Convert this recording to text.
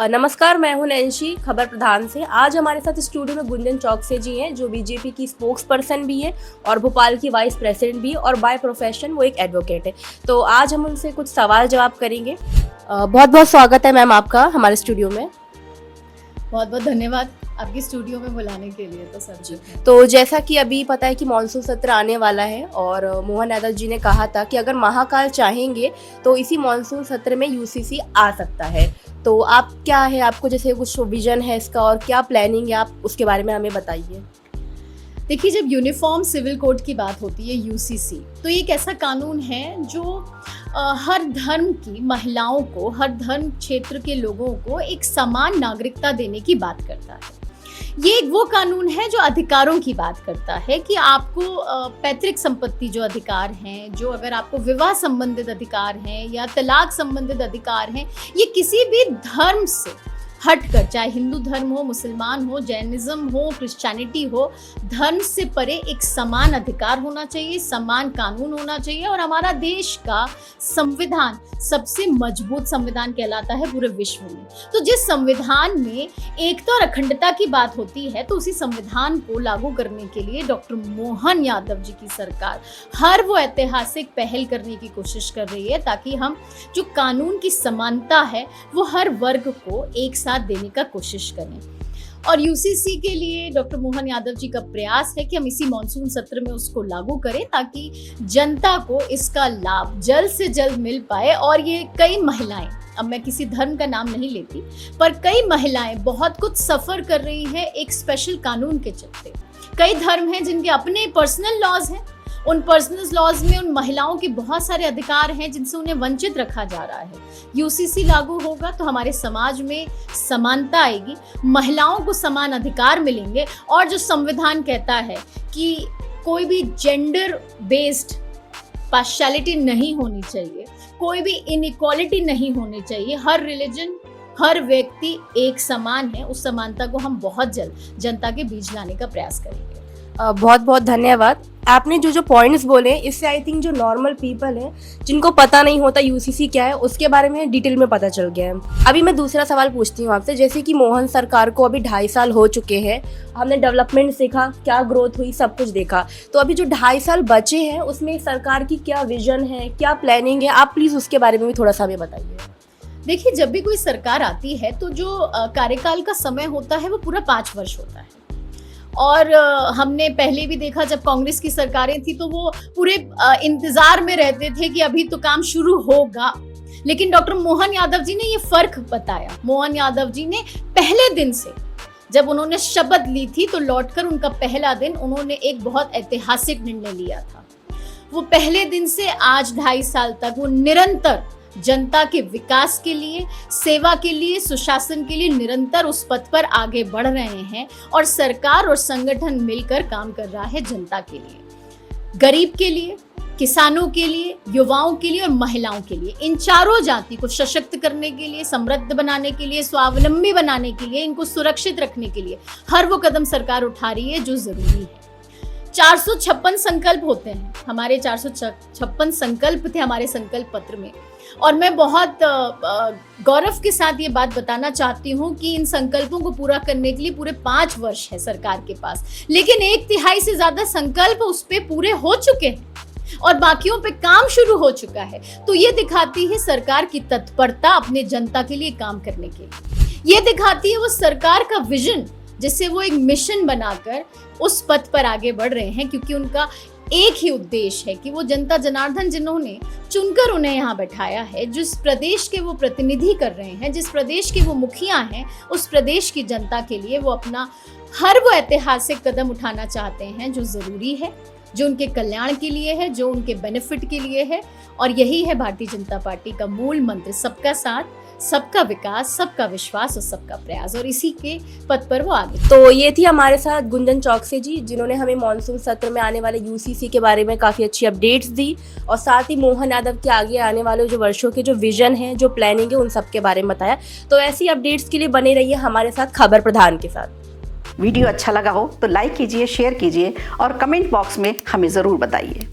नमस्कार, मैं हूं नैन्सी खबर प्रधान से। आज हमारे साथ स्टूडियो में गुंजन चौकसे जी हैं, जो बीजेपी की स्पोक्स पर्सन भी है और भोपाल की वाइस प्रेसिडेंट भी है और बाय प्रोफेशन वो एक एडवोकेट है। तो आज हम उनसे कुछ सवाल जवाब करेंगे। बहुत बहुत स्वागत है मैम आपका हमारे स्टूडियो में। बहुत बहुत धन्यवाद आपकी स्टूडियो में बुलाने के लिए। तो सर जी, तो जैसा कि अभी पता है कि मॉनसून सत्र आने वाला है और मोहन यादव जी ने कहा था कि अगर महाकाल चाहेंगे तो इसी मॉनसून सत्र में यूसीसी आ सकता है। तो आप क्या है, आपको जैसे कुछ विजन है इसका और क्या प्लानिंग है, आप उसके बारे में हमें बताइए। देखिए, जब यूनिफॉर्म सिविल कोड की बात होती है यूसीसी, तो ये एक ऐसा कानून है जो हर धर्म की महिलाओं को, हर धर्म क्षेत्र के लोगों को एक समान नागरिकता देने की बात करता है। ये एक वो कानून है जो अधिकारों की बात करता है कि आपको पैतृक संपत्ति जो अधिकार हैं, जो अगर आपको विवाह संबंधित अधिकार हैं या तलाक संबंधित अधिकार हैं, ये किसी भी धर्म से हटकर, चाहे हिंदू धर्म हो, मुसलमान हो, जैनिज्म हो, क्रिश्चियनिटी हो, धर्म से परे एक समान अधिकार होना चाहिए, समान कानून होना चाहिए। और हमारा देश का संविधान सबसे मजबूत संविधान कहलाता है पूरे विश्व में। तो जिस संविधान में एकता और अखंडता की बात होती है, तो उसी संविधान को लागू करने के लिए डॉक्टर मोहन यादव जी की सरकार हर वो ऐतिहासिक पहल करने की कोशिश कर रही है ताकि हम जो कानून की समानता है वो हर वर्ग को एक साथ देने का कोशिश करें। और यूसीसी के लिए डॉक्टर मोहन यादव जी का प्रयास है कि हम इसी मॉनसून सत्र में उसको लागू करें ताकि जनता को इसका लाभ जल्द से जल्द मिल पाए। और ये कई महिलाएं, अब मैं किसी धर्म का नाम नहीं लेती, पर कई महिलाएं बहुत कुछ सफर कर रही है एक स्पेशल कानून के चलते। कई धर्म हैं जिनके अपने पर्सनल लॉज हैं, उन पर्सनल लॉज में उन महिलाओं के बहुत सारे अधिकार हैं जिनसे उन्हें वंचित रखा जा रहा है। यूसीसी लागू होगा तो हमारे समाज में समानता आएगी, महिलाओं को समान अधिकार मिलेंगे। और जो संविधान कहता है कि कोई भी जेंडर बेस्ड पार्शियलिटी नहीं होनी चाहिए, कोई भी इनइक्वालिटी नहीं होनी चाहिए, हर रिलीजन, हर व्यक्ति एक समान है, उस समानता को हम बहुत जल्द जनता के बीच लाने का प्रयास करेंगे। बहुत बहुत धन्यवाद। आपने जो पॉइंट्स बोले, इससे आई थिंक जो नॉर्मल पीपल हैं जिनको पता नहीं होता यूसीसी क्या है, उसके बारे में डिटेल में पता चल गया है। अभी मैं दूसरा सवाल पूछती हूँ आपसे। जैसे कि मोहन सरकार को अभी 2.5 साल हो चुके हैं, हमने डेवलपमेंट देखा, क्या ग्रोथ हुई, सब कुछ देखा। तो अभी जो 2.5 साल बचे हैं उसमें सरकार की क्या विजन है, क्या प्लानिंग है, आप प्लीज़ उसके बारे में भी थोड़ा सा हमें बताइए। देखिए, जब भी कोई सरकार आती है तो जो कार्यकाल का समय होता है वो पूरा 5 वर्ष होता है। और हमने पहले भी देखा, जब कांग्रेस की सरकारें थी तो वो पूरे इंतजार में रहते थे कि अभी तो काम शुरू होगा। लेकिन डॉक्टर मोहन यादव जी ने ये फर्क बताया। मोहन यादव जी ने पहले दिन से, जब उन्होंने शपथ ली थी तो लौटकर उनका पहला दिन उन्होंने एक बहुत ऐतिहासिक निर्णय लिया था। वो पहले दिन से आज 2.5 साल तक वो निरंतर जनता के विकास के लिए, सेवा के लिए, सुशासन के लिए निरंतर उस पथ पर आगे बढ़ रहे हैं। और सरकार और संगठन मिलकर काम कर रहा है जनता के लिए, गरीब के लिए, किसानों के लिए, युवाओं के लिए और महिलाओं के लिए। इन चारों जाति को सशक्त करने के लिए, समृद्ध बनाने के लिए, स्वावलंबी बनाने के लिए, इनको सुरक्षित रखने के लिए हर वो कदम सरकार उठा रही है जो जरूरी है। 456 संकल्प होते हैं, हमारे 456 संकल्प थे हमारे संकल्प पत्र में। और मैं बहुत गौरव के साथ ये बात बताना चाहती हूँ कि इन संकल्पों को पूरा करने के लिए पूरे 5 वर्ष है सरकार के पास, लेकिन 1/3 से ज्यादा संकल्प उस पे पूरे हो चुके हैं और बाकियों पे काम शुरू हो चुका है। तो ये दिखाती है सरकार की तत्परता अपने जनता के लिए काम करने के लिए। ये दिखाती है वो सरकार का विजन, जिससे वो एक मिशन बनाकर उस पथ पर आगे बढ़ रहे हैं, क्योंकि उनका एक ही उद्देश्य है कि वो जनता जनार्दन जिन्होंने चुनकर उन्हें यहाँ बैठाया है, जिस प्रदेश के वो प्रतिनिधि कर रहे हैं, जिस प्रदेश के वो मुखिया हैं, उस प्रदेश की जनता के लिए वो अपना हर वो ऐतिहासिक कदम उठाना चाहते हैं जो जरूरी है, जो उनके कल्याण के लिए है, जो उनके बेनिफिट के लिए है। और यही है भारतीय जनता पार्टी का मूल मंत्र, सबका साथ, सबका विकास, सबका विश्वास और सबका प्रयास। और इसी के पथ पर वो आगे। तो ये थी हमारे साथ गुंजन चौकसे जी, जिन्होंने हमें मॉनसून सत्र में आने वाले यूसीसी के बारे में काफ़ी अच्छी अपडेट्स दी और साथ ही मोहन यादव के आगे आने वाले जो वर्षों के जो विजन है, जो प्लानिंग है, उन सब के बारे में बताया। तो ऐसी अपडेट्स के लिए बने रहिए हमारे साथ खबर प्रधान के साथ। वीडियो अच्छा लगा हो तो लाइक कीजिए, शेयर कीजिए और कमेंट बॉक्स में हमें ज़रूर बताइए।